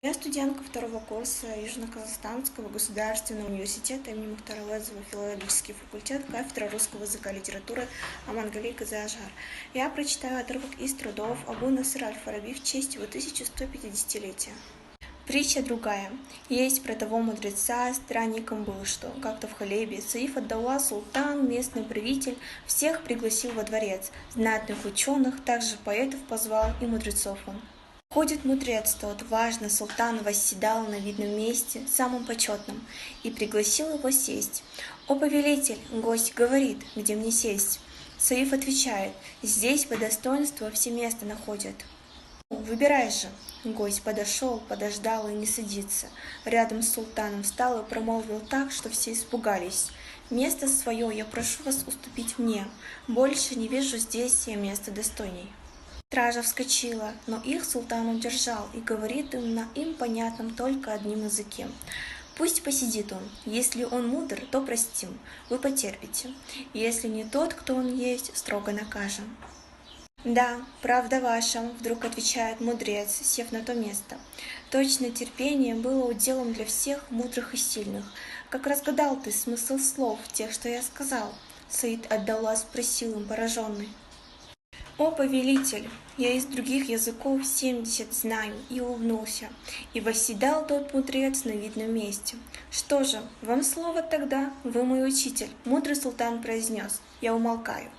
Я студентка второго курса Южно-Казахстанского государственного университета имени Мухтара Әуезова, филологический факультет, кафедра русского языка и литературы Амангали Казы-Ажар. Я прочитаю отрывок из трудов Абу Наср аль-Фараби в честь его 1150-летия. Притча другая. Есть про того мудреца, странником было что. Как-то в Халебе Саиф ад-Даула, султан, местный правитель, всех пригласил во дворец, знатных ученых, также поэтов позвал и мудрецов он. Ходит мудрец тот, важно, султан восседал на видном месте, самом почетном, и пригласил его сесть. «О, повелитель!» — гость говорит, «где мне сесть?» Саиф отвечает, «Здесь по достоинству все место находят». «Выбирай же!» Гость подошел, подождал и не садится. Рядом с султаном встал и промолвил так, что все испугались. «Место свое я прошу вас уступить мне, больше не вижу здесь я места достойней». Стража вскочила, но их султан удержал и говорит им на им понятном только одним языке. Пусть посидит он, если он мудр, то простим, вы потерпите, если не тот, кто он есть, строго накажем. «Да, правда ваша», — вдруг отвечает мудрец, сев на то место. «Точно терпение было уделом для всех мудрых и сильных. Как разгадал ты смысл слов тех, что я сказал?» Саид ад-Даула спросил им пораженный. «О, повелитель, я из других языков 70 знаю», и улыбнулся, и восседал тот мудрец на видном месте. «Что же, вам слово тогда, вы мой учитель», мудрый султан произнес, «я умолкаю».